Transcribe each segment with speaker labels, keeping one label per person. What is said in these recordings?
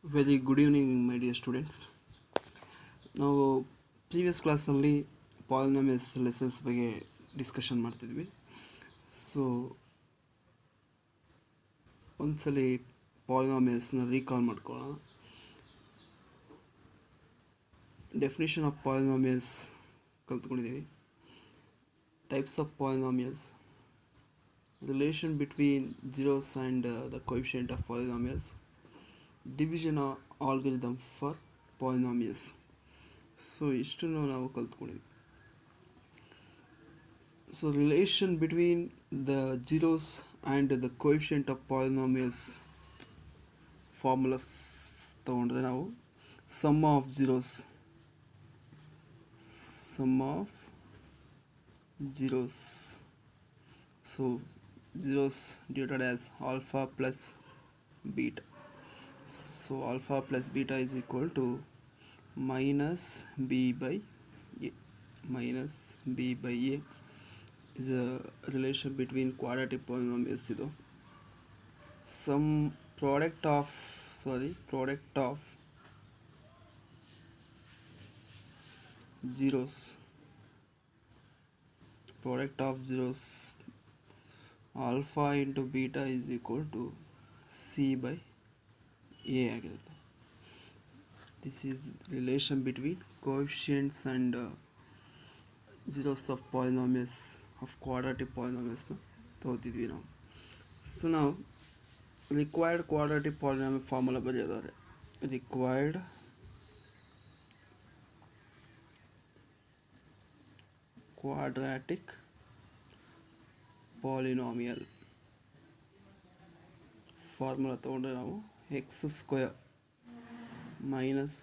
Speaker 1: Very good evening, my dear students. Now, previous class only polynomials lessons ಬಗ್ಗೆ discussion ಮಾಡ್ತಿದ್ವಿ. So ಒಂದ್ಸಲಿ ಪಾಲಿನಾಮಿಯಲ್ಸ್ನ recall ಮಾಡ್ಕೊಳ್ಳೋಣ. ಡೆಫಿನೇಷನ್ ಆಫ್ ಪಾಲಿನಾಮಿಯಲ್ಸ್ ಕಲ್ತ್ಕೊಂಡಿದ್ದೀವಿ. Types of polynomials, relation between zeros and the coefficient of polynomials, division algorithm for polynomials. So ಇಷ್ಟನ್ನು ನಾವು ಕಲ್ತ್ಕೊಂಡಿದ್ವಿ. So relation between the zeros and the coefficient of polynomials formulas ತಗೊಂಡ್ರೆ ನಾವು sum of zeros so zeros denoted as alpha plus beta. So alpha plus beta is equal to minus b by a. Minus b by a is a relation between quadratic polynomials. Idu some product of zeros alpha into beta is equal to c by a ಆಗಿರುತ್ತೆ. This is relation between coefficients and zeros of polynomials, of quadratic polynomials ನ ತಗೋತಿದ್ವಿ ನಾವು. So ನಾವು required quadratic polynomial formula ಬರೆಯೋದಾದ್ರೆ required quadratic polynomial formula ತಗೊಂಡ್ರೆ ನಾವು x square minus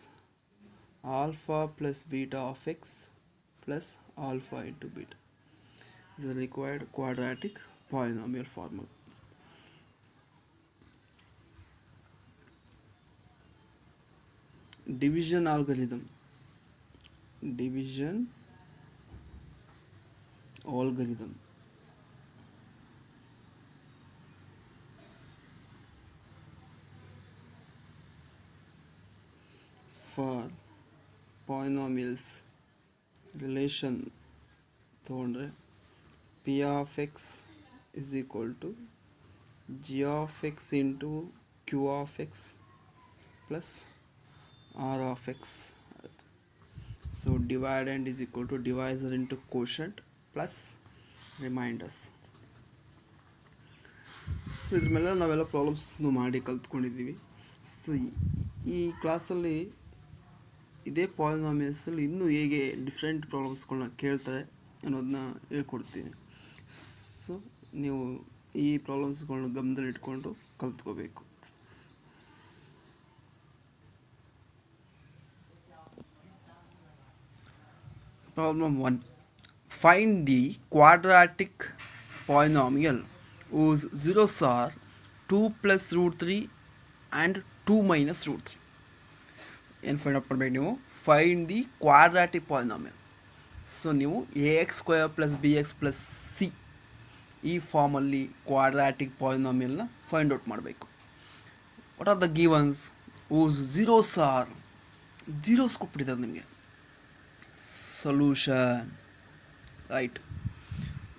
Speaker 1: alpha plus beta of x plus alpha into beta is a required quadratic polynomial formula. Division algorithm for polynomials relation ತಗೊಂಡ್ರೆ p of x is equal to g of x into q of x plus r of x. So dividend is equal to divisor into quotient plus reminders. So ಇದ್ರ ಮೇಲೆ ನಾವೆಲ್ಲ ಪ್ರಾಬ್ಲಮ್ಸ್ನು ಮಾಡಿ ಕಲ್ತ್ಕೊಂಡಿದ್ದೀವಿ. So ಈ ಕ್ಲಾಸಲ್ಲಿ ಇದೇ ಪಾಲಿನಾಮಿಯಲ್ಸಲ್ಲಿ ಇನ್ನೂ ಹೇಗೆ ಡಿಫ್ರೆಂಟ್ ಪ್ರಾಬ್ಲಮ್ಸ್ಗಳನ್ನ ಕೇಳ್ತಾರೆ ಅನ್ನೋದನ್ನ ಹೇಳ್ಕೊಡ್ತೀನಿ. ಸೊ ನೀವು ಈ ಪ್ರಾಬ್ಲಮ್ಸ್ಗಳನ್ನ ಗಮನದಲ್ಲಿ ಇಟ್ಕೊಂಡು ಕಲ್ತ್ಕೋಬೇಕು. Problem 1. Find the quadratic polynomial whose zeros are 2 plus root 3 and 2 minus root 3. ಏನು ಫೈಂಡ್ ಔಟ್ ಮಾಡಬೇಕು ನೀವು? Find the quadratic polynomial. So ನೀವು a x square plus b x plus c ಈ ಫಾರ್ಮಲ್ಲಿ ಕ್ವಾಡ್ರಾಟಿಕ್ ಪಾಲಿನಾಮಿಯಲ್ನ ಫೈಂಡ್ ಔಟ್ ಮಾಡಬೇಕು. What are the givens? whose zeros are, zeros ಕೊಟ್ಬಿಟ್ಟಿದ್ದಾರೆ ನಿಮಗೆ. Solution, right?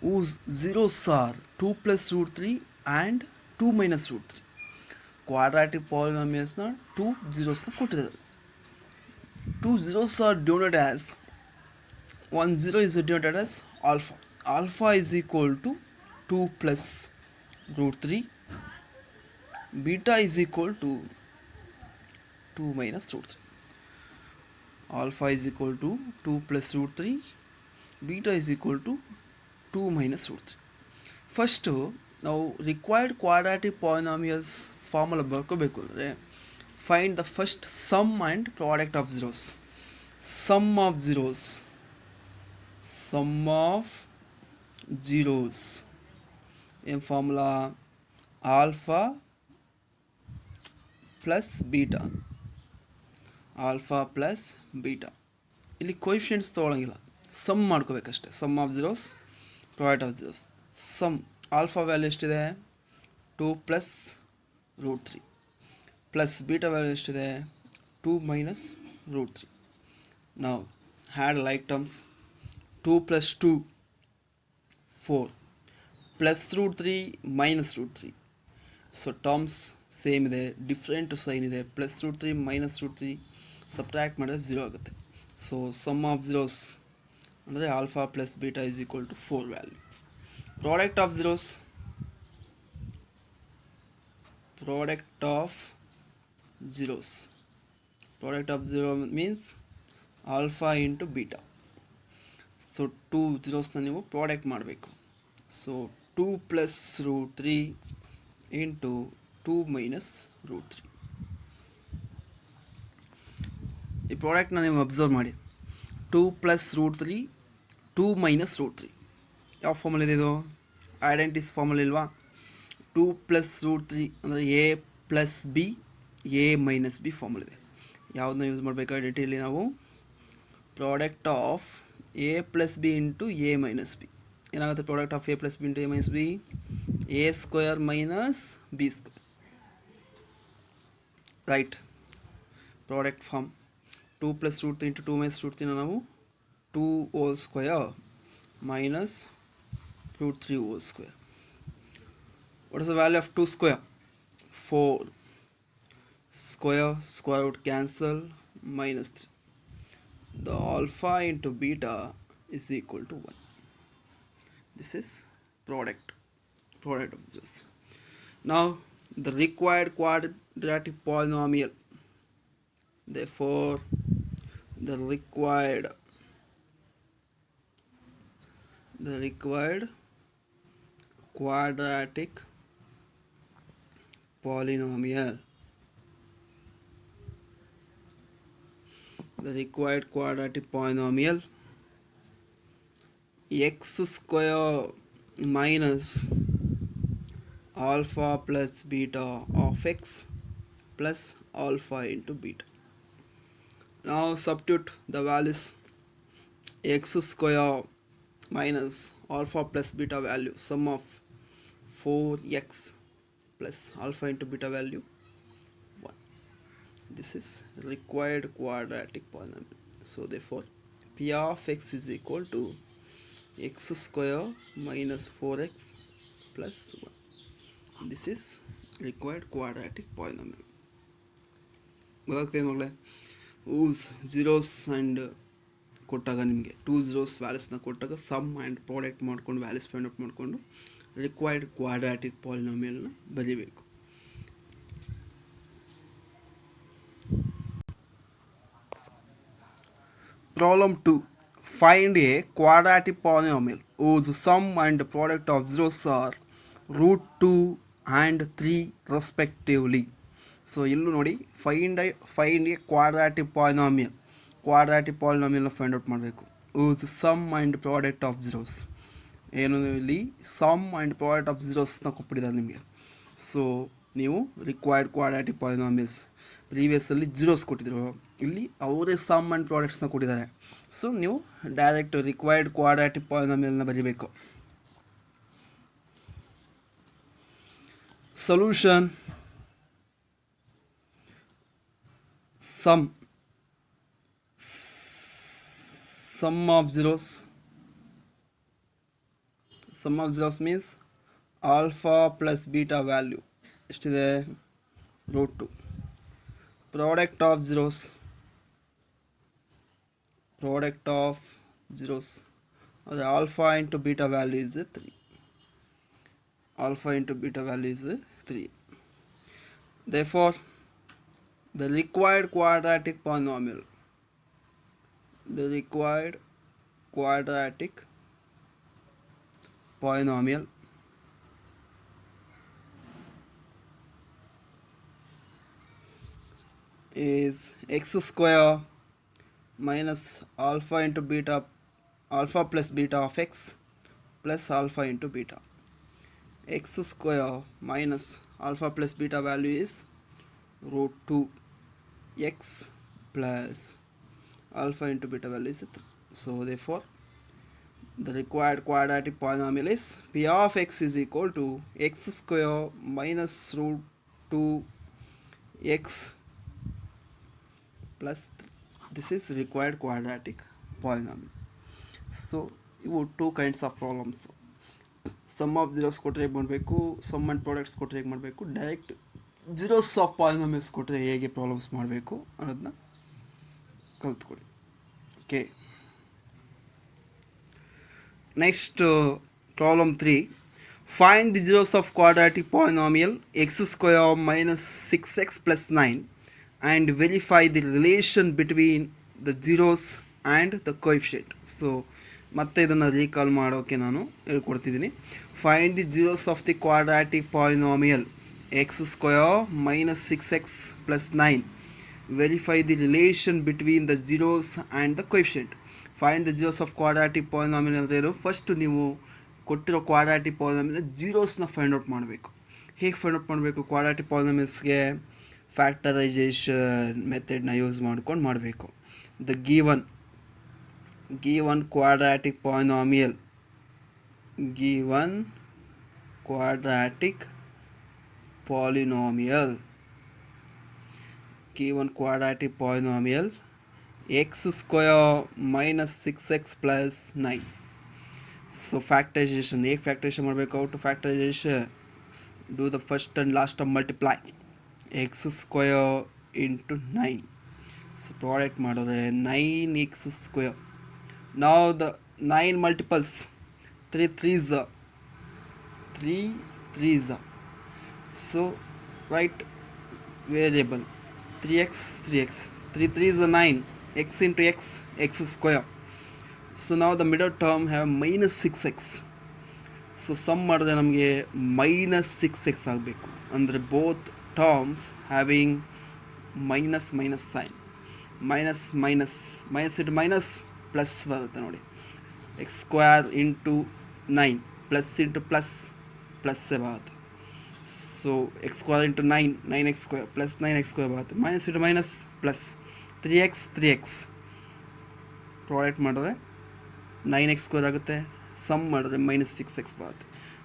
Speaker 1: Whose zeros are 2 plus root 3 and 2 minus root 3. Quadratic polynomials na 2 zeros na ಕೊಟ್ಟಿದ್ದಾರೆ. 2 zeros are denoted as, one zero is denoted as alpha. Alpha is equal to 2 plus root 3. Beta is equal to 2 minus root 3. Alpha is equal to 2 plus root 3, beta is equal to 2 minus root 3. First ನಾವು required quadratic polynomials formula ಬರ್ಕೋಬೇಕು ಅಂದರೆ find the first sum and product of zeros. Sum of zeros ಏನು formula? Alpha plus beta. Alpha plus beta. ಇಲ್ಲಿ coefficients ತೊಗೊಳಂಗಿಲ್ಲ, sum ಮಾಡ್ಕೋಬೇಕಷ್ಟೆ. Sum of zeros, product of zeros. Sum alpha value ಎಷ್ಟಿದೆ? 2 plus root 3. plus beta value ಎಷ್ಟಿದೆ 2 minus root 3. Now add like terms. 2 plus 2 4 plus root 3 minus root 3. So terms same ಇದೆ, different sign ಇದೆ. Plus root 3 minus root 3 subtract ಮಾಡಿದ್ರೆ 0 ಆಗುತ್ತೆ. So sum of zeros ಅಂದರೆ alpha plus beta is equal to 4 value. Product of zeros, product of zero means alpha into beta. So 2 zeros na ನೀವು product ಮಾಡಬೇಕು. So 2 plus root 3 into 2 minus root 3. ಈ ಪ್ರಾಡಕ್ಟ್ನ ನೀವು observe ಮಾಡಿ. 2 plus root 3 2 minus root 3 ಯಾವ formal ಇದೆ ಇದು? ಐಡೆಂಟಿಸ್ formal ಇಲ್ವಾ? 2 plus root 3 ಅಂದರೆ a plus b a minus b formal ಇದೆ. ಯಾವುದನ್ನ ಯೂಸ್ ಮಾಡಬೇಕು ಐಡೆಂಟಿಟಿಯಲ್ಲಿ ನಾವು? Product of a plus b into a minus b. ಏನಾಗುತ್ತೆ product of a plus b into a minus b? A square minus b square, right? Product form 2 plus root 3 into 2 minus root 3 ನಾವು 2 whole square minus root 3 whole square. What is the value of 2 square? 4 square, square root cancel, minus 3. The alpha into beta is equal to 1. This is product of this. Now the required quadratic polynomial, therefore the required quadratic polynomial, x square minus alpha plus beta of x plus alpha into beta. Now substitute the values. X square minus alpha plus beta value, sum of 4x plus alpha into beta value 1. This is required quadratic polynomial. So therefore p of x is equal to x square minus 4x plus 1. This is required quadratic polynomial. ಗೊತ್ತಾಗ್ತದೆ ಮಗಳೇ? Zeros and ಕೊಟ್ಟಾಗ ನಿಮಗೆ 2 zeros ವ್ಯಾಲ್ಯೂಸ್ನ ಕೊಟ್ಟಾಗ some and product ಮಾಡ್ಕೊಂಡು values find out ಮಾಡಿಕೊಂಡು required quadratic ಪಾಲಿನಾಮಿಯಲ್ನ ಬರೀಬೇಕು. Problem 2. Find a quadratic polynomial whose sum and product of zeros are root 2 and 3 respectively. So ಇಲ್ಲೂ ನೋಡಿ, ಫೈಂಡ್ ಎ ಕ್ವಾಡ್ರಾಟಿಕ್ ಪಾಲಿನಾಮಿಯಲ್ನ ಫೈಂಡ್ ಔಟ್ ಮಾಡಬೇಕು. whose sum and product of zeros, ಏನು ಇಲ್ಲಿ sum and product of ಝೀರೋಸ್ನ ಕೊಟ್ಬಿಟ್ಟಿದ್ದಾರೆ ನಿಮಗೆ. So ನೀವು ರಿಕ್ವೈರ್ಡ್ ಕ್ವಾಡ್ರಾಟಿಕ್ ಪಾಲಿನಾಮಿಯಲ್ಸ್, ಪ್ರೀವಿಯಸ್ಸಲ್ಲಿ ಝೀರೋಸ್ ಕೊಟ್ಟಿದ್ರು, ಇಲ್ಲಿ ಅವರೇ ಸಮ್ ಆ್ಯಂಡ್ ಪ್ರಾಡಕ್ಟ್ಸ್ನ ಕೊಟ್ಟಿದ್ದಾರೆ. ಸೊ ನೀವು ಡೈರೆಕ್ಟ್ ರಿಕ್ವೈರ್ಡ್ ಕ್ವಾಡ್ರಾಟಿಕ್ ಪಾಲಿನಾಮಿಯಲ್ನ ಬರೀಬೇಕು. Solution: sum of zeros means alpha plus beta value ಎಷ್ಟಿದೆ? root 2. product of zeros ಅಂದರೆ alpha into beta value is 3. Therefore the required quadratic polynomial is x square minus alpha plus beta of x plus alpha into beta. X square minus alpha plus beta value is root 2 x plus alpha into beta value is 3. So therefore the required quadratic polynomial is p of x is equal to x square minus root 2 x plus 3. This is required quadratic polynomial. So iವು two kinds of problems. Sum of zeros ಕೊಟ್ಟರೆ ಹೇಗೆ ಮಾಡಬೇಕು, some and products ಕೊಟ್ಟರೆ ಹೇಗೆ ಮಾಡಬೇಕು, direct zeros of polynomials ಕೊಟ್ಟರೆ ಹೇಗೆ problems ಮಾಡಬೇಕು ಅನ್ನೋದನ್ನ ಕಲ್ತ್ಕೊಳ್ಳಿ. Okay, next problem 3. Find the zeros of quadratic polynomial x square minus 6x plus 9 and verify the relation between the zeros and the coefficient. So ಮತ್ತೆ ಇದನ್ನು ರೀಕಾಲ್ ಮಾಡೋಕ್ಕೆ ನಾನು ಹೇಳ್ಕೊಡ್ತಿದ್ದೀನಿ. Find the zeros of the quadratic polynomial x square minus 6x plus 9. Verify the relation between the zeros and the coefficient. Find the zeros of quadratic polynomial ಅಂದರೆ first ನೀವು ಕೊಟ್ಟಿರೋ quadratic polynomial ಜೀರೋಸ್ನ find out ಮಾಡಬೇಕು. ಹೇಗೆ find out ಮಾಡಬೇಕು? Quadratic ಪಾಲಿನಾಮಿಯಲ್ಸ್ಗೆ factorisation ಮೆಥಡ್ನ use ಮಾಡ್ಕೊಂಡು ಮಾಡಬೇಕು. The given quadratic polynomial x square minus 6x plus 9. So factorization, ಹೇಗೆ factorization ಮಾಡಬೇಕು? Out to factorization do the first and last term multiply x square into 9. So product ಮಾಡಿದ್ರೆ 9x square. Now the 9 multiples, 3 3s, so write variable 3x 3 3s 9, x into x square. So now the middle term have minus 6x. So sum ಮಾಡಿದ್ರೆ ನಮಗೆ minus 6x ಆಗಬೇಕು. ಅಂದರೆ both terms having minus sign, minus into minus plus ಬರುತ್ತೆ ನೋಡಿ. x square into 9 plus into ಪ್ಲಸ್ಸೇ ಬರುತ್ತೆ. So x square into 9x square plus 9x square ಬರುತ್ತೆ. Minus into minus plus 3x product ಮಾಡಿದ್ರೆ 9x square ಆಗುತ್ತೆ. Some ಮಾಡಿದ್ರೆ minus 6x ಬರುತ್ತೆ.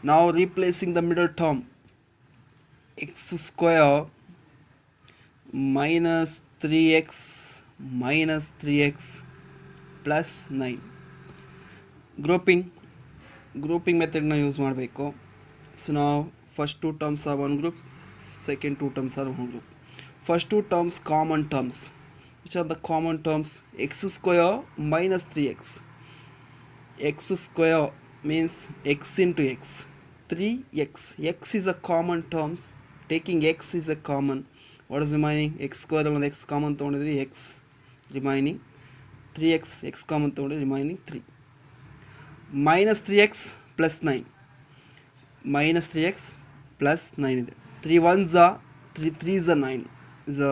Speaker 1: ನಾವು replacing the middle term x ಸ್ಕ್ವೇರ್ minus 3x ಪ್ಲಸ್ 9. ಗ್ರೂಪಿಂಗ್ ಮೆಥಡ್ನ ಯೂಸ್ ಮಾಡಬೇಕು. ಸೊ ನಾವು first 2 terms are one group, second 2 terms are one group. First 2 terms common terms. Which are the common terms? x ಸ್ಕ್ವೇರ್ minus 3x. x square means x into x, 3x. x is a common terms. Taking x is a common. What is remaining? X square and x common ತೊಗೊಂಡಿದ್ವಿ, x remaining 3x, x common ತೊಗೊಂಡ್ರೆ remaining 3. minus 3x plus 9 ಇದೆ. 3 1s are 3 3s are 9. The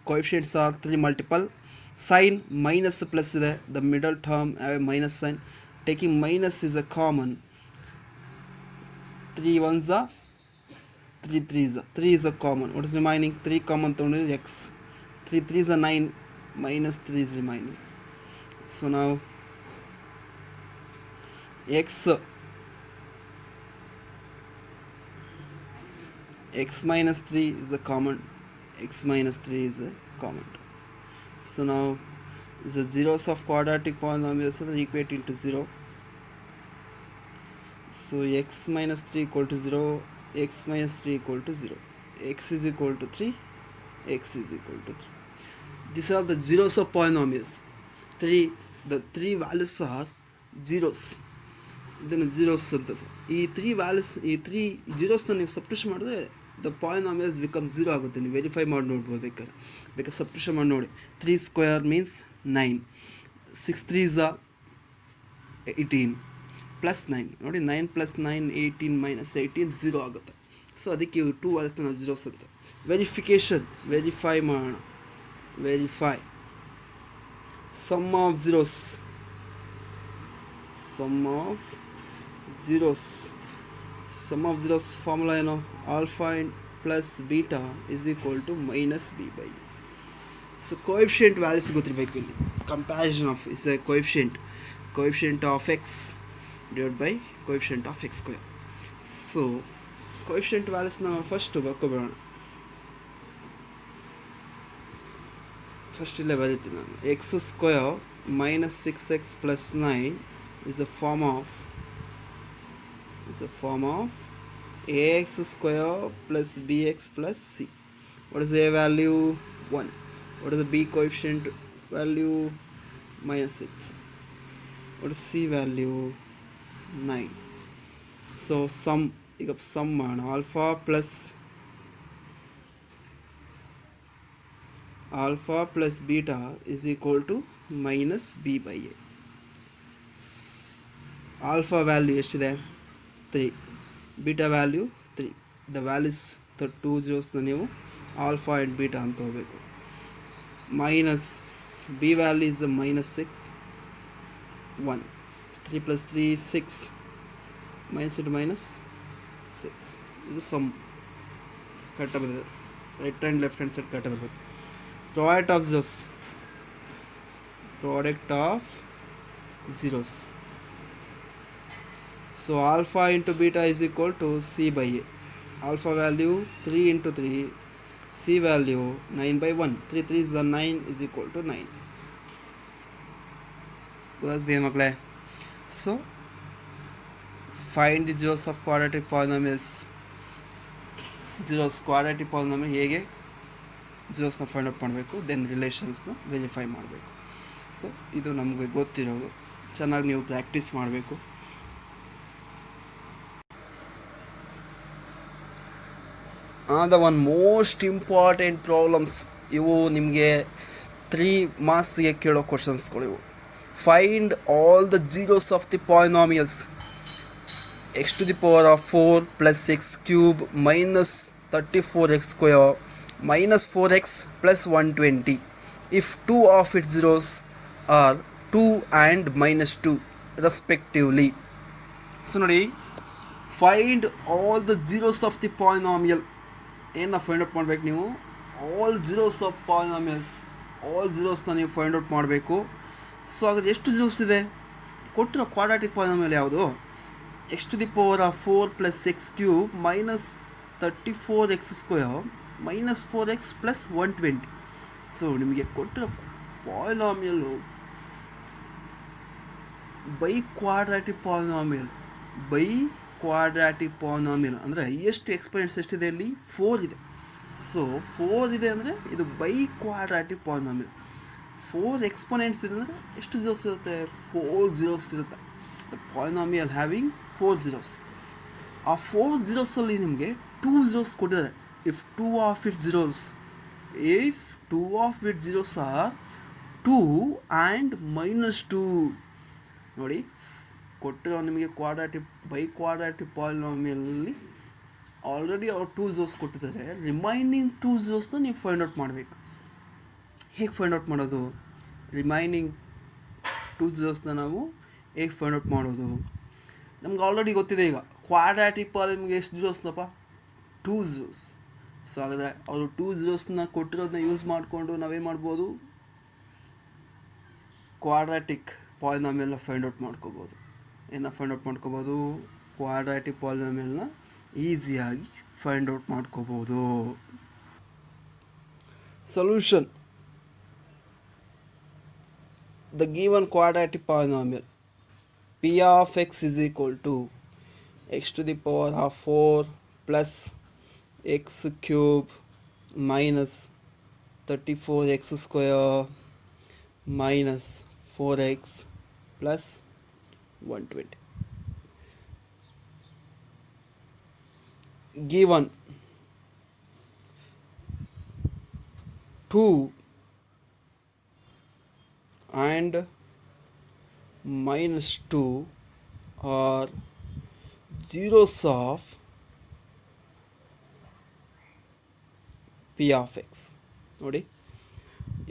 Speaker 1: coefficients are 3 multiple. Sign minus plus ಇದೆ. The middle term have a minus sign. Taking minus is a common. 3 1s are 3 3s are 3 is a common. What is remaining? 3 common ತೊಗೊಂಡ್ರೆ x. 3 3s are 9, minus 3 is remaining. So now x minus 3 is a common. x minus 3 is a common. So now the zeros of quadratic polynomials are equate into 0. So x minus 3 equal to 0, x minus 3 equal to 0, x is equal to 3, x is equal to 3. These are the zeros of polynomials. The three values are zeros. ಇದನ್ನು zeros ಅಂತ. ಈ 3 values, ಈ 3 zeros ನೀವು substitute ಮಾಡಿದ್ರೆ the polynomials become 0 ಆಗುತ್ತೆ. ನೀವು verify ಮಾಡಿ ನೋಡ್ಬೋದು ಬೇಕಾದ್ರೆ ಸಬ್ಸ್ಟಿಟ್ಯೂಟ್ ಮಾಡಿ ನೋಡಿ. 3 square means 9, 6 3s are 18 plus 9 ನೋಡಿ. 9 ಪ್ಲಸ್ 9 18 ಮೈನಸ್ 18 0 ಆಗುತ್ತೆ. ಸೊ ಅದಕ್ಕೆ ಇವು 2 ವಾಲ್ಯೂಸ್ನ ನಾವು ಜೀರೋಸ್ ಅಂತ. ವೆರಿಫೈ ಮಾಡೋಣ. ಸಮ್ ಆಫ್ ಜೀರೋಸ್ ಫಾರ್ಮುಲಾ ಏನು? Alpha plus beta is equal to minus b by. So coefficient values ಗೊತ್ತಿರಬೇಕು. ಇಲ್ಲಿ comparison of is a coefficient of x divided by coefficient of x square. So coefficient values ನಾವು first ಬರ್ಕೊಬಿಡೋಣ. First ಇಲ್ಲೇ ಬರೀತೀನಿ ನಾನು. X square minus 6x plus 9 is a form of ax square plus bx plus c. What is the a value? 1. What is the b coefficient value? minus 6. What is c value? 9. So ಈಗ sum ಮಾಡೋಣ. alpha plus beta is equal to minus b by a. Alpha value ಎಷ್ಟಿದೆ? 3. beta value 3. the values 2 zeros ನೀವು alpha and beta ಅಂತ ಹೋಗಬೇಕು. minus b value is the minus 6. 1. 3 plus 3 6. minus into minus 6. ಇದು sum. ಕಟ್ಟ ಬರ್ತದೆ. right and left hand side ಕಟ್ಟ ಬರ್ತದೆ. product of zeros. So alpha into beta is equal to c by a. Alpha value 3 into 3. C value 9 by 1. 3 3 is the 9 is equal to 9. ಗೊತ್ತಾಗ್ತಿದೆ ಮಕ್ಕಳೇ? So find the zeros of quadratic polynomials. zeros quadratic polynomial ಹೇಗೆ zeros find out ಮಾಡಬೇಕು, then ರಿಲೇಷನ್ಸ್ನ verify ಮಾಡಬೇಕು. So ಇದು ನಮಗೆ ಗೊತ್ತಿರೋದು, ಚೆನ್ನಾಗಿ ನೀವು ಪ್ರಾಕ್ಟೀಸ್ ಮಾಡಬೇಕು. The one most important problems ಇವು, ನಿಮಗೆ 3 ಮಾರ್ಕ್ಸ್ಗೆ ಕೇಳೋ ಕ್ವಶನ್ಸ್ಗಳು ಇವು. Find all the zeros of the polynomials. x to the power of 4 plus x cube minus 34x square minus 4x plus 120 if 2 of its zeros are 2 and minus 2 respectively. So ನೋಡಿ, find all the zeros of the polynomial. ಏನು find out ಮಾಡಬೇಕು ನೀವು? All zeros of polynomials, all zeros ನೀವು find out ಮಾಡಬೇಕು. So ಹಾಗಾದ್ರೆ ಎಷ್ಟು zeros ಇದೆ? ಕೊಟ್ಟಿರೋ ಕ್ವಾಡ್ರಾಟಿಕ್ ಪಾಲಿನಾಮಿಯಲ್ ಯಾವುದು? x to the power of 4 plus x cube minus 34x square minus 4x plus 120. So ನಿಮಗೆ ಕೊಟ್ಟಿರೋ ಪಾಲಿನಾಮಿಯಲ್ಲು ಬೈ ಕ್ವಾಡ್ರಾಟಿಕ್ ಪಾಲಿನಾಮಿಯಲ್ ಅಂದರೆ ಹೈಯೆಸ್ಟ್ ಎಕ್ಸ್ಪೋನೆಂಟ್ಸ್ ಎಷ್ಟಿದೆ? ಇಲ್ಲಿ 4 ಇದೆ. ಸೊ 4 ಇದೆ ಅಂದರೆ ಇದು ಬೈ ಕ್ವಾಡ್ರಾಟಿಕ್ ಪಾಲಿನಾಮಿಯಲ್. 4 ಎಕ್ಸ್ಪೋನೆಂಟ್ಸ್ ಇದೆ ಅಂದರೆ ಎಷ್ಟು zeros ಇರುತ್ತೆ? 4 zeros ಇರುತ್ತೆ. The polynomial having 4 zeros. ಆ 4 zeros ಅಲ್ಲಿ ನಿಮಗೆ 2 zeros ಕೊಟ್ಟಿದ್ದಾರೆ. if 2 of its zeros are 2 and minus 2. ನೋಡಿ, ಕೊಟ್ಟಿರೋ ನಿಮಗೆ ಬೈ ಕ್ವಾಡ್ರಾಟಿಕ್ ಪಾಲಿನಾಮಿಯಲಲ್ಲಿ ಆಲ್ರೆಡಿ ಅವ್ರು 2 zeros ಕೊಟ್ಟಿದ್ದಾರೆ. ರಿಮೈನಿಂಗ್ 2 zerosನ ನೀವು ಫೈಂಡ್ ಔಟ್ ಮಾಡಬೇಕು. ಹೇಗೆ ಫೈಂಡ್ ಔಟ್ ಮಾಡೋದು? ರಿಮೈನಿಂಗ್ 2 zerosನ ನಾವು ಹೇಗೆ ಫೈಂಡ್ ಔಟ್ ಮಾಡೋದು? ನಮ್ಗೆ ಆಲ್ರೆಡಿ ಗೊತ್ತಿದೆ. ಈಗ ಕ್ವಾಡ್ರಾಟಿಕ್ ಪಾಲಿನಾಮಿಯಲ್ಗೆ ಎಷ್ಟು zeros? 2 zeros. ಸೊ ಹಾಗಾದರೆ ಅವರು 2 zerosನ ಕೊಟ್ಟಿರೋದನ್ನ ಯೂಸ್ ಮಾಡಿಕೊಂಡು ನಾವೇನು ಮಾಡ್ಬೋದು? ಕ್ವಾಡ್ರಾಟಿಕ್ ಪಾಲಿನಾಮಿಯಲ್ನ ಫೈಂಡ್ ಔಟ್ ಮಾಡ್ಕೋಬೋದು. ಕ್ವಾಡ್ರಾಟಿಕ್ ಪಾಲಿನಾಮಿಯಲ್ನ ಈಸಿಯಾಗಿ ಫೈಂಡ್ ಔಟ್ ಮಾಡ್ಕೋಬೋದು. Solution. The given quadratic polynomial p of x is equal to x to the power of 4 plus x cube minus 34x square minus 4x plus 120. Given 2 and minus 2 are zeros of p of x. ನೋಡಿ,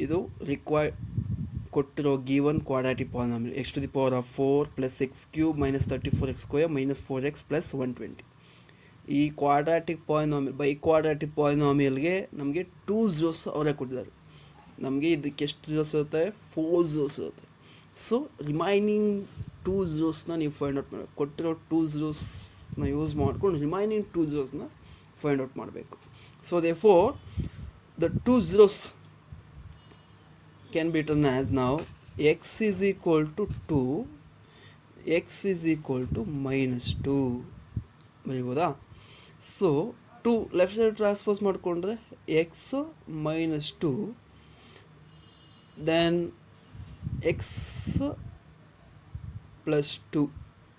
Speaker 1: ಇದು ಕೊಟ್ಟಿರೋ given quadratic polynomial x to the power of 4 plus x cube minus 34x square minus 4x plus 120. ಈ quadratic polynomial by quadratic ಪಾಲಿನಾಮಿಯಲ್ಗೆ ನಮಗೆ 2 zeros ಅವರೇ ಕೊಟ್ಟಿದ್ದಾರೆ. ನಮಗೆ ಇದಕ್ಕೆ ಎಷ್ಟು zeros ಇರುತ್ತೆ? 4 zeros ಇರುತ್ತೆ. ಸೊ ರಿಮೈನಿಂಗ್ 2 zerosನ ನೀವು ಫೈಂಡ್ ಔಟ್ ಮಾಡಬೇಕು. ಕೊಟ್ಟಿರೋ 2 zerosನ ಯೂಸ್ ಮಾಡ್ಕೊಂಡು ರಿಮೈನಿಂಗ್ 2 zerosನ ಫೈಂಡ್ ಔಟ್ ಮಾಡಬೇಕು. So therefore the 2 zeros can be written as now x is equal to 2, x is equal to minus 2 ಬರೀಬೋದಾ. ಸೊ 2 ಲೆಫ್ಟ್ ಸೈಡ್ ಟ್ರಾನ್ಸ್ಪೋಸ್ ಮಾಡಿಕೊಂಡ್ರೆ x minus 2 then x plus 2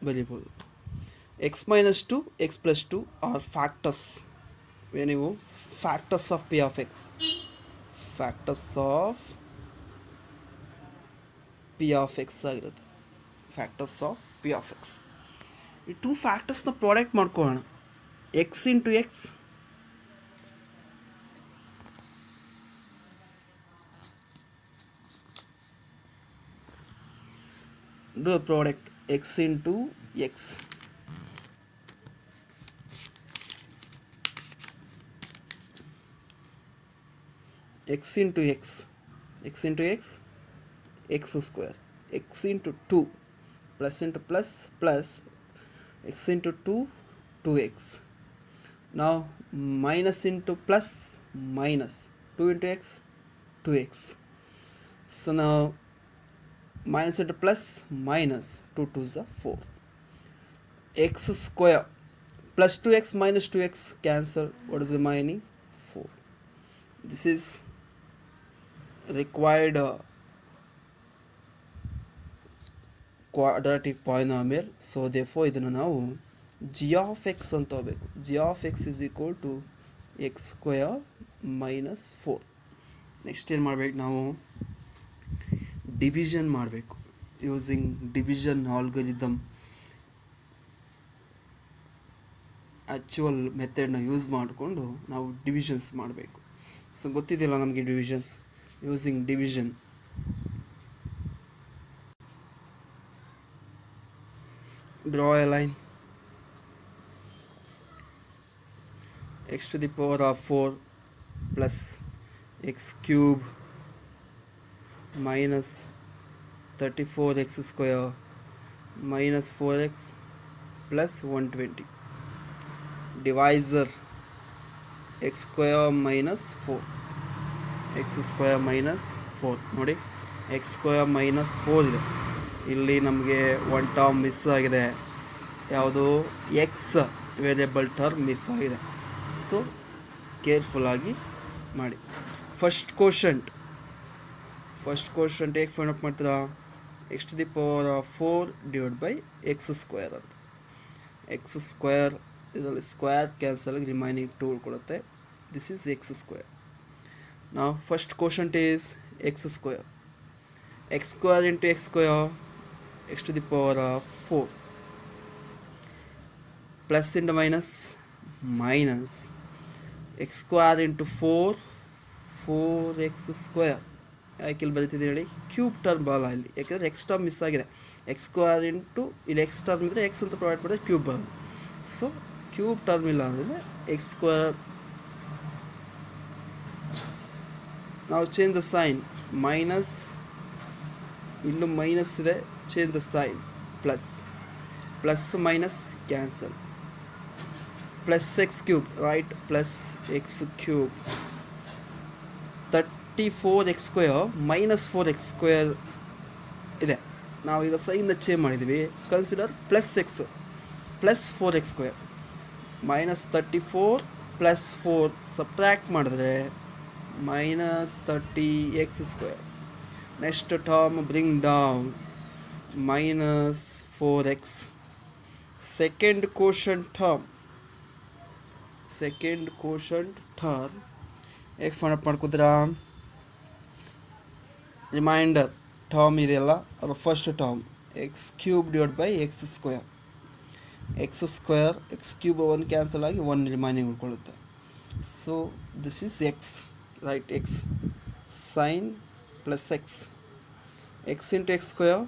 Speaker 1: ಬರೀಬೋದು. X minus 2 x plus 2 are factors. ನೀವು factors of p of x, factors of p of x ಆಗಿರುತ್ತೆ. Factors of p of x. ಈ two ಫ್ಯಾಕ್ಟರ್ಸ್ನ product ಮಾಡ್ಕೊಳ್ಳೋಣ. X into x do a product x into x, x into x, x into x, x square, x into 2 plus into plus plus x into 2 2x. Now minus into plus minus 2 into x 2x. So now minus into plus minus 2 2s are 4, x square plus 2x minus 2x cancel. What is remaining? 4. This is required quadratic polynomial. So therefore ಇದನ್ನು ನಾವು g of x ಅಂತ ತಗೋಬೇಕು. g of x is equal to x square minus 4. Next ಏನು ಮಾಡಬೇಕು ನಾವು? Division ಮಾಡಬೇಕು. Using division algorithm actual ಮೆಥಡ್ನ use ಮಾಡಿಕೊಂಡು ನಾವು ಡಿವಿಷನ್ಸ್ ಮಾಡಬೇಕು. ಸೊ ಗೊತ್ತಿದೆಯಲ್ಲ ನಮಗೆ divisions. Using division draw a line. X to the power of 4 plus x cube minus 34x square minus 4x plus 120. Divisor x square minus 4, x square minus 4 ನೋಡಿ, x square minus 4 ಇದೆ. ಇಲ್ಲಿ ನಮಗೆ one term miss ಆಗಿದೆ. ಯಾವುದು? X variable term miss ಆಗಿದೆ. So ಕೇರ್ಫುಲ್ಲಾಗಿ ಮಾಡಿ. First quotient ಹೇಗೆ ಫೈಂಡ್ ಅಪ್ ಮಾಡ್ತೀರಾ? X to the power of 4 divide by x square ಅಂತ. ಎಕ್ಸ್ ಸ್ಕ್ವೇರ್ ಇದರಲ್ಲಿ ಸ್ಕ್ವೇರ್ ಕ್ಯಾನ್ಸಲ್ ಆಗಿ ರಿಮೈನಿಂಗ್ 2 ಉಳ್ಕೊಳುತ್ತೆ. This is x square. ನಾವು first quotient is x square. X square into x square, x to the power of 4 plus into minus minus x square into 4 4x square. ಯಾಕೆ ಇಲ್ಲಿ ಬರೀತಿದೆ ಹೇಳಿ? Cube term ಬರಲ್ಲ ಇಲ್ಲಿ, ಯಾಕೆಂದರೆ X term miss ಆಗಿದೆ. X square into ಇಲ್ಲಿ X term ಇದ್ದರೆ X ಅಂತ ಪ್ರೊವೈಡ್ ಮಾಡಿದ್ರೆ ಕ್ಯೂಬ್ ಬರೋದು. ಸೊ ಕ್ಯೂಬ್ ಟರ್ಮ್ ಇಲ್ಲ ಅಂದರೆ ಎಕ್ಸ್ ಸ್ಕ್ವೇರ್. ನಾವು ಚೇಂಜ್ ದ ಸೈನ್. ಮೈನಸ್, ಇಲ್ಲೂ ಮೈನಸ್ ಇದೆ, change the sign. Plus minus cancel. Plus x cube, right? Plus x cube 34x square minus 4x square ಇದೆ. ನಾವು ಈಗ ಸೈನ್ನ ಚೇಂಜ್ ಮಾಡಿದ್ವಿ. Consider plus x plus 4x square minus 34 plus 4 subtract ಮಾಡಿದ್ರೆ minus 30x square. Next term bring down minus 4x. second quotient term ಹೇಗೆ find up ಮಾಡ್ಕೋತೀರಾ? Reminder term ಇದೆಯಲ್ಲ, ಅದು first term x cube divide by x square. X cube 1 cancel ಆಗಿ 1 remaining ಉಳ್ಕೊಳ್ಳುತ್ತೆ. So this is x, right? X sign plus x into x square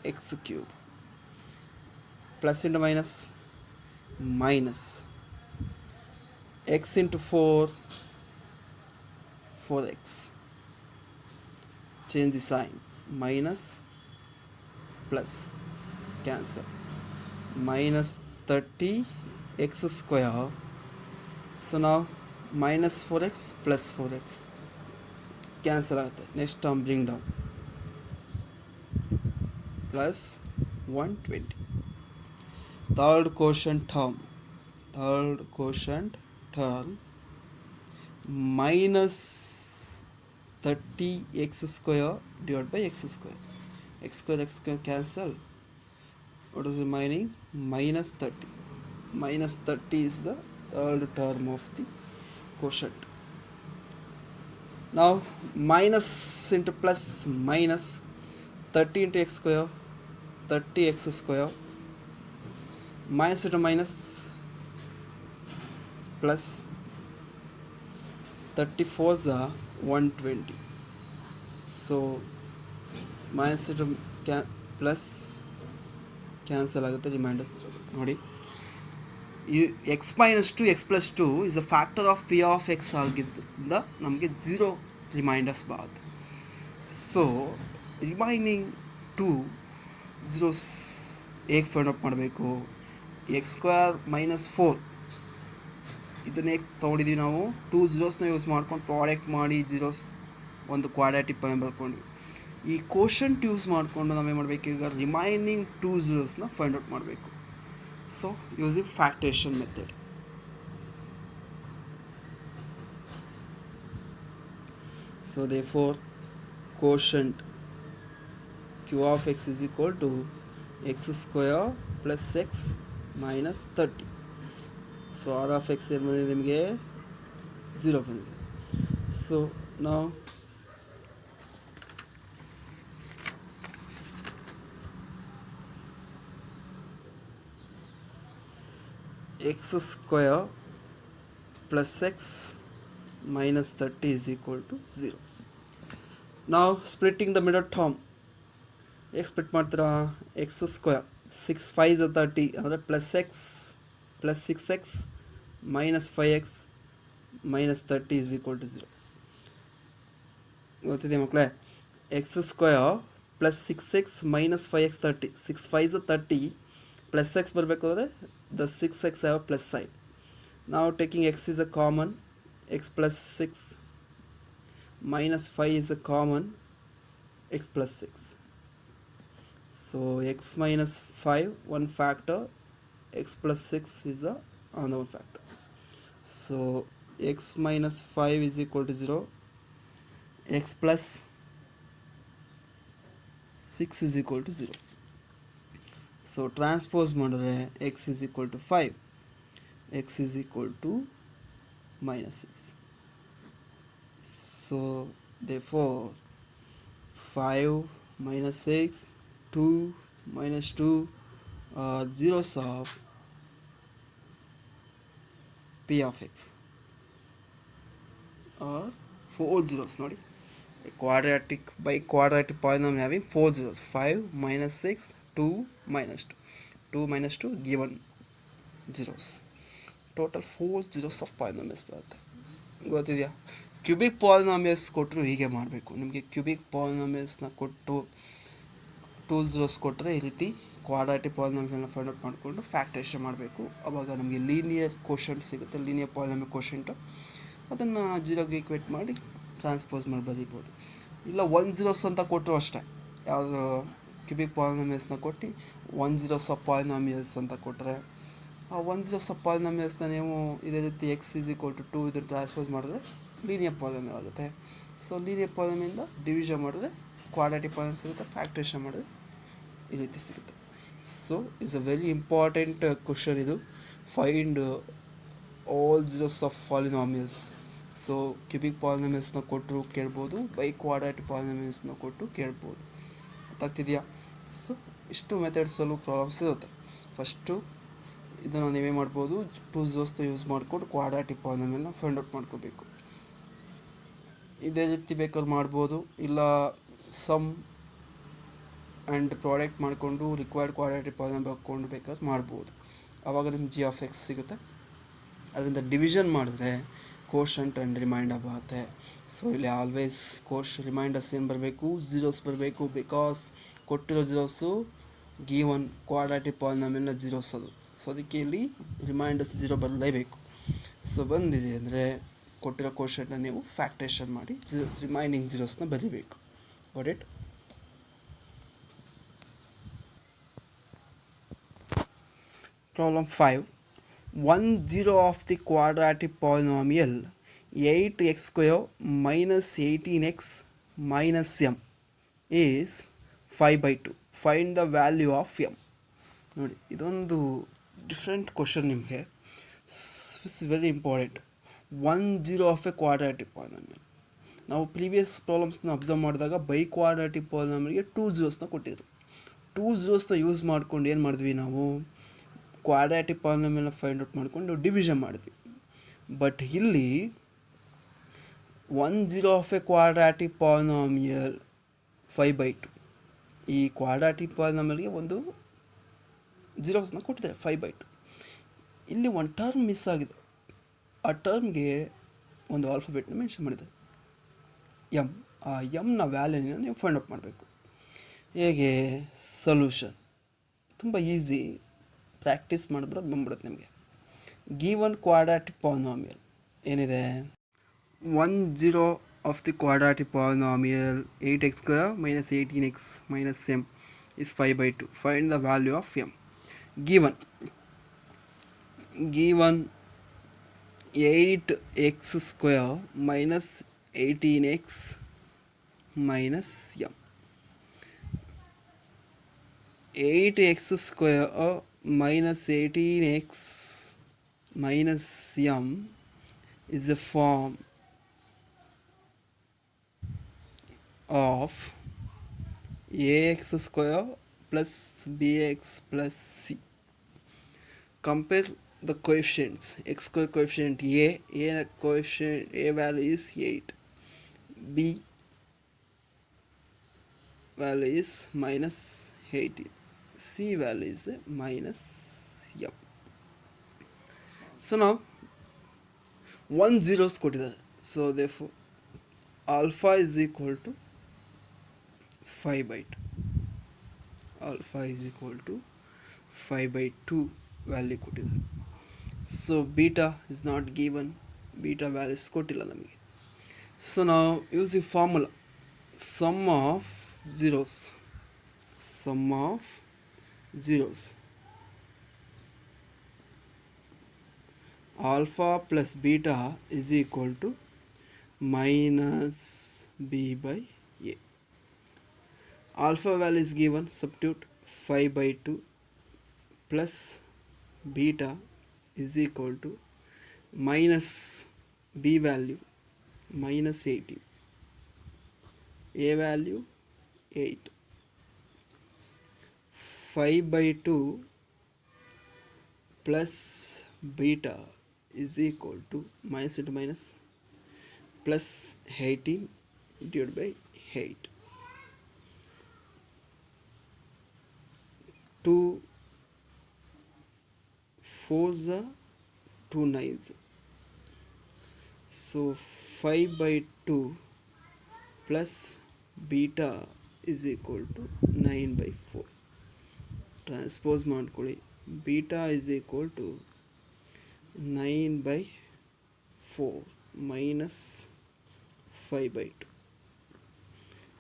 Speaker 1: x cube plus into minus x into 4x. change the sign. Minus plus cancel. Minus 30x square. So now minus 4x plus 4x. Cancel ಆಗುತ್ತೆ. Next term bring down plus 120. third quotient term minus 30x square divided by x square. X square cancel. What is remaining? Minus 30. Minus 30 is the third term of the quotient. Now minus into plus minus 30 into x square, 30x square, minus into minus plus 34 is 120. So minus into plus cancel ಆಗುತ್ತೆ, reminders ನೋಡಿ. X minus two x plus two is a factor of p of x ಆಗಿದ್ದರಿಂದ ನಮಗೆ 0 reminders ಬರುತ್ತೆ. So remaining 2 zeros ಹೇಗೆ find out ಮಾಡಬೇಕು? X square minus 4 ಇದನ್ನೇ ತೊಗೊಂಡಿದ್ದೀವಿ ನಾವು. 2 zeros ಯೂಸ್ ಮಾಡ್ಕೊಂಡು ಪ್ರಾಡಕ್ಟ್ ಮಾಡಿ ಜೀರೋಸ್ ಒಂದು ಕ್ವಾಡ್ರಾಟಿಕ್ ಪಾಯಿಂಟ್ ಬರ್ಕೊಂಡ್ವಿ. ಈ ಕೋಶಂಟ್ ಯೂಸ್ ಮಾಡಿಕೊಂಡು ನಾವೇನು ಮಾಡಬೇಕು? ಈಗ ರಿಮೈನಿಂಗ್ 2 zeros ಫೈಂಡ್ ಔಟ್ ಮಾಡಬೇಕು. So using factorization method. So therefore quotient q of x is equal to x square plus x minus 30. So r of x ಏನು ಬಂದಿದೆ ನಿಮಗೆ? 0 ಬಂದಿದೆ. So now x square plus x minus 30 is equal to 0. Now splitting the middle term. x split ಮಾಡ್ತೀರಾ? x square 6 5 is 30 ಅಂದರೆ plus x plus 6x minus 5x minus 30 is equal to 0. ಗೊತ್ತಿದೆ ಮಕ್ಕಳೇ? x square plus 6x minus 5x 30. 6 5 is 30 plus x ಬರಬೇಕು ಅಂದರೆ the 6x have a plus sign. Now taking x is a common, x plus 6 minus 5 is a common, x plus 6. So x minus 5 one factor, x plus 6 is a another factor. So x minus 5 is equal to 0, x plus 6 is equal to 0. So transpose ಮಾಡಿದ್ರೆ x is equal to 5, x is equal to minus 6. So therefore 5 minus 6, 2 minus 2 are zeros of p of x, or 4 zeros. ನೋಡಿ, quadratic by quadratic polynomial having 4 zeros. 5 minus 6, 2 minus 2, 2 minus 2 given zeros. Total 4 zeros of polynomials ಬರುತ್ತೆ. ಗೊತ್ತಿದೆಯಾ? Cubic polynomials ಕೊಟ್ಟರು ಹೀಗೆ ಮಾಡಬೇಕು. ನಿಮಗೆ cubic ಪಾಲಿನಾಮಿಯಲ್ಸ್ನ ಕೊಟ್ಟು 2 zeros ಕೊಟ್ಟರೆ ಈ ರೀತಿ ಕ್ವಾಡ್ರಾಟಿಕ್ ಪಾಲಿನಾಮಿಯಲ್ನ ಫೈಂಡ್ ಔಟ್ ಮಾಡಿಕೊಂಡು ಫ್ಯಾಕ್ಟರೇಷನ್ ಮಾಡಬೇಕು. ಆವಾಗ ನಮಗೆ ಲೀನಿಯರ್ ಕೋಶಂಟ್ ಸಿಗುತ್ತೆ, ಲೀನಿಯರ್ ಪಾಲಿನಾಮಿಯಲ್ ಕೋಶಂಟು. ಅದನ್ನು 0ಗೆ ಈಕ್ವೇಟ್ ಮಾಡಿ ಟ್ರಾನ್ಸ್ಪೋಸ್ ಮಾಡಿ ಬರೀಬೋದು. ಇಲ್ಲ 1 zeros ಅಂತ ಕೊಟ್ಟರು ಅಷ್ಟೇ. ಯಾವುದು ಕ್ಯೂಬಿಕ್ ಪಾಲಿನಾಮಿಯಲ್ಸ್ನ ಕೊಟ್ಟು 1 zeros ಆಫ್ ಪಾಲಿನಾಮಿಯಲ್ಸ್ ಅಂತ ಕೊಟ್ಟರೆ ಆ 1 zeros ಆಫ್ ಪಾಲಿನಾಮಿಯಲ್ಸ್ನ ನೀವು ಇದೇ ರೀತಿ ಎಕ್ಸ್ ಈಸ್ ಈಕ್ವಲ್ ಟು 2 ಇದನ್ನು ಟ್ರಾನ್ಸ್ಪೋಸ್ ಮಾಡಿದ್ರೆ ಲೀನಿಯರ್ ಪಾಲಿನಾಮಿಯಲ್ ಆಗುತ್ತೆ. ಸೊ ಲೀನಿಯರ್ ಪಾಲಿನಾಮಿಯಿಂದ ಡಿವಿಷನ್ ಮಾಡಿದ್ರೆ ಕ್ವಾಡ್ರಾಟಿಕ್ ಪಾಲಿನಾಮಿಯಲ್ ಸಿಗುತ್ತೆ, ಫ್ಯಾಕ್ಟರೇಷನ್ ಮಾಡಿದ್ರೆ ಈ ರೀತಿ ಸಿಗುತ್ತೆ. So is a very important question ಇದು. Find all zeros of polynomials. So cubic ಪಾಲಿನಾಮಿಯಲ್ಸ್ನ ಕೊಟ್ಟರು ಕೇಳ್ಬೋದು, ಬೈ ಕ್ವಾಡ್ರಾಟಿಕ್ ಪಾಲಿನಾಮಿಯಲ್ಸ್ನ ಕೊಟ್ಟು ಕೇಳ್ಬೋದು. ಗೊತ್ತಾಗ್ತಿದೆಯಾ? ಸೊ ಇಷ್ಟು ಮೆಥಡ್ಸಲ್ಲೂ ಪ್ರಾಬ್ಲಮ್ಸ್ ಇರುತ್ತೆ. ಫಸ್ಟು ಇದನ್ನು ನೀವೇ ಮಾಡ್ಬೋದು, 2 zeros ಯೂಸ್ ಮಾಡಿಕೊಂಡು ಕ್ವಾಡ್ರಾಟಿಕ್ ಪಾಲಿನಾಮಿಯಲ್ನ ಫೈಂಡ್ ಔಟ್ ಮಾಡ್ಕೋಬೇಕು. ಇದೇ ರೀತಿ ಬೇಕಾದ್ರೆ ಮಾಡ್ಬೋದು, ಇಲ್ಲ ಸಮ್ ಆ್ಯಂಡ್ ಪ್ರಾಡಕ್ಟ್ ಮಾಡಿಕೊಂಡು ರಿಕ್ವೈರ್ಡ್ ಕ್ವಾಡ್ರಾಟಿಕ್ ಪಾಲಿನಾಮಿಯಲ್ ಹಾಕ್ಕೊಂಡು ಬೇಕಾದ್ರೆ ಮಾಡ್ಬೋದು. ಆವಾಗ ನಿಮ್ಗೆ ಜಿ ಆಫ್ ಎಕ್ಸ್ ಸಿಗುತ್ತೆ. ಅದರಿಂದ ಡಿವಿಷನ್ ಮಾಡಿದ್ರೆ ಕೋಶಂಟ್ ಆ್ಯಂಡ್ ರಿಮೈಂಡರ್ ಬರುತ್ತೆ. ಸೊ ಇಲ್ಲಿ ಆಲ್ವೇಸ್ ರಿಮೈಂಡರ್ಸ್ ಏನು ಬರಬೇಕು? zeros ಬರಬೇಕು. ಬಿಕಾಸ್ ಕೊಟ್ಟಿರೋ zeros ಗಿವನ್ ಕ್ವಾಡ್ರಾಟಿಕ್ ಪಾಲಿನಾಮಿಯಲ್ನ zeros ಅದು. ಸೊ ಅದಕ್ಕೆ ಇಲ್ಲಿ ರಿಮೈಂಡರ್ಸ್ 0 ಬರಲೇಬೇಕು. ಸೊ ಬಂದಿದೆ ಅಂದರೆ ಕೊಟ್ಟಿರೋ ಕೋಶನ್ನ ನೀವು ಫ್ಯಾಕ್ಟರೇಷನ್ ಮಾಡಿ ರಿಮೈನಿಂಗ್ ಜೀರೋಸ್ನ ಬರೀಬೇಕು. Got it? Problem 5. 1 0 of the quadratic polynomial 8x square minus 18x minus m is 5/2. Find the value of m. ನೋಡಿ, ಇದೊಂದು ಡಿಫ್ರೆಂಟ್ ಕ್ವಶನ್ ನಿಮಗೆ. It's very important. 1 0 of A quadratic polynomial. ನಾವು ಪ್ರೀವಿಯಸ್ ಪ್ರಾಬ್ಲಮ್ಸ್ನ ಅಬ್ಸರ್ವ್ ಮಾಡಿದಾಗ by quadratic ಪಾಲಿನಾಮಿಯಲ್ಗೆ 2 0ಸ್ನ ಕೊಟ್ಟಿದ್ರು. 2 0ಸ್ನ use ಮಾಡ್ಕೊಂಡು ಏನು ಮಾಡಿದ್ವಿ ನಾವು, ಕ್ವಾಡ್ರಾಟಿಕ್ ಪಾಲಿನಾಮಿಯಲ್ನ ಫೈಂಡ್ ಔಟ್ ಮಾಡ್ಕೊಂಡು ಡಿವಿಷನ್ ಮಾಡಿದ್ವಿ. ಬಟ್ ಇಲ್ಲಿ 1 0 ಆಫ್ ಎ ಕ್ವಾಡ್ರಾಟಿಕ್ ಪಾಲಿನಾಮಿಯಲ್ 5/2. ಈ ಕ್ವಾಡ್ರಾಟಿಕ್ ಪಾಲಿನಾಮಿಯಲ್ಗೆ ಒಂದು ಜೀರೋಸ್ನ ಕೊಟ್ಟಿದ್ದಾರೆ 5/2. ಇಲ್ಲಿ ಒಂದು ಟರ್ಮ್ ಮಿಸ್ ಆಗಿದೆ. ಆ ಟರ್ಮ್ಗೆ ಒಂದು ಆಲ್ಫಾಬೆಟ್ನ ಮೆನ್ಷನ್ ಮಾಡಿದ್ದಾರೆ, ಎಮ್. ಆ ಎಮ್ನ ವ್ಯಾಲ್ಯೂನ ನೀವು ಫೈಂಡ್ ಔಟ್ ಮಾಡಬೇಕು. ಹೇಗೆ? ಸೊಲ್ಯೂಷನ್ ತುಂಬ ಈಸಿ, ಪ್ರಾಕ್ಟೀಸ್ ಮಾಡಿದ್ರೆ ಬಂದ್ಬಿಡುತ್ತೆ ನಿಮಗೆ. ಗಿವನ್ ಕ್ವಾಡ್ರಾಟಿಕ್ ಪಾಲಿನಾಮಿಯಲ್ ಏನಿದೆ? 1 0 of the quadratic polynomial 8x square minus 18x minus m is 5/2. Find the value of m. Given 8x square minus 18x minus m. 8x square minus 18x minus m is a form of ax square plus bx plus c. Compare the coefficients. X square coefficient a coefficient a value is 8, b value is minus 18, c value is minus m. So now 1 zeros ಕೊಟ್ಟಿದ್ದಾರೆ. So therefore alpha is equal to 5/2. Alpha is equal to 5/2 value ಕೊಟ್ಟಿದ್ದಾರೆ. So beta is not given, beta values ಕೊಟ್ಟಿಲ್ಲ ನಮಗೆ. So ನಾವು using formula sum of zeros alpha plus beta is equal to minus b by a. Alpha value is given, substitute 5/2 plus beta is equal to minus b value minus 18, a value 8. 5/2 plus beta is equal to minus into minus plus 18 divided by 8. 2 4s are 2 9s. So 5/2 plus beta is equal to 9/4. Transpose ಮಾಡ್ಕೊಳ್ಳಿ. Beta is equal to 9/4 minus 5/2.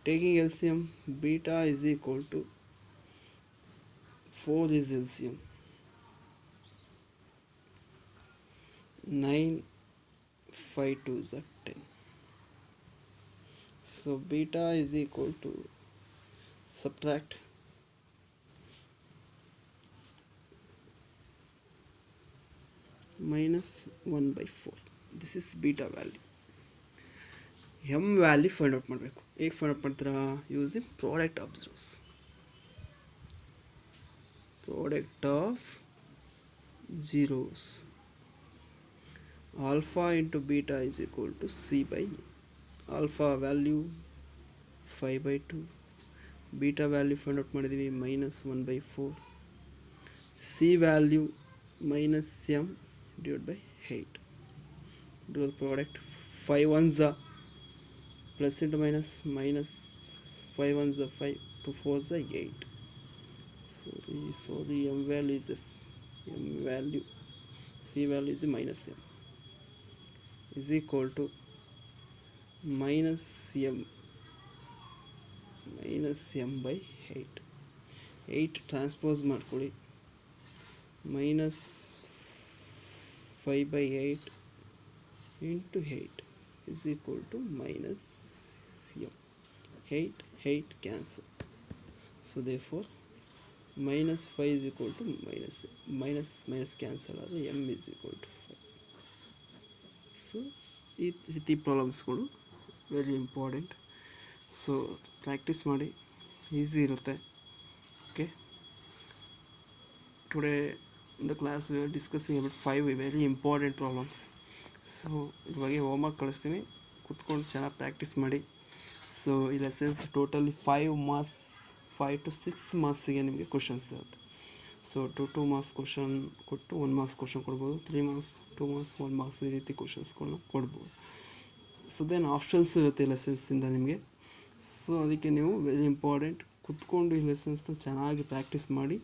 Speaker 1: Taking LCM, beta is equal to 4 is LCM, 9 5 2s are 10. So beta is equal to, subtract minus 1/4. This is beta value. m value find out ಮಾಡಬೇಕು. ಹೇಗೆ find out ಮಾಡ್ತೀರಾ? Using product of zeros. Product of zeros. Alpha into beta is equal to c by a. Alpha value 5/2, beta value find out ಮಾಡಿದೀವಿ minus 1/4, c value minus m divided by 8. Do the product. 5 1s are plus into minus, minus 5 1s are 5, 2 4s are 8. Sorry, m value is c value is minus m, is equal to minus m by 8. 8 transpose ಮಾಡ್ಕೊಳ್ಳಿ, minus 5/8 into 8 is equal to minus m. 8 cancel, so therefore minus 5 is equal to minus cancel, m is equal to 5. So the problems very important, so practice ಮಾಡಿ, easy ಇರುತ್ತೆ. Okay, today in the class we are discussing about 5 very important problems. So ಇವಾಗ homework ಕಳಿಸ್ತೀನಿ, ಕೂತ್ಕೊಂಡು ಚೆನ್ನಾಗಿ practice ಮಾಡಿ. So ಈ lessons totally 5 to 6 ಮಾರ್ಕ್ಸಿಗೆ ನಿಮಗೆ questions ಇರುತ್ತೆ. ಸೊ 2 ಮಾರ್ಕ್ಸ್ ಕ್ವಶನ್ ಕೊಟ್ಟು 1 ಮಾರ್ಕ್ಸ್ ಕ್ವಶನ್ ಕೊಡ್ಬೋದು, 3 ಮಾರ್ಕ್ಸ್ 2 ಮಾರ್ಕ್ಸ್ 1 ಮಾರ್ಕ್ಸ್ ಈ ರೀತಿ ಕ್ವಶನ್ಸ್ಗಳನ್ನ ಕೊಡ್ಬೋದು. ಸೊ ದೆನ್ ಆಪ್ಷನ್ಸ್ ಇರುತ್ತೆ ಲೆಸನ್ಸಿಂದ ನಿಮಗೆ. ಸೊ ಅದಕ್ಕೆ ನೀವು ವೆರಿ ಇಂಪಾರ್ಟೆಂಟ್ ಕೂತ್ಕೊಂಡು ಈ ಲೆಸನ್ಸ್ನ ಚೆನ್ನಾಗಿ ಪ್ರಾಕ್ಟೀಸ್ ಮಾಡಿ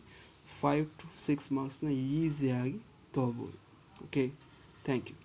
Speaker 1: 5 to 6 ಮಾರ್ಕ್ಸ್ನ ಈಸಿಯಾಗಿ ತೊಗೋಬೋದು. Okay, thank you.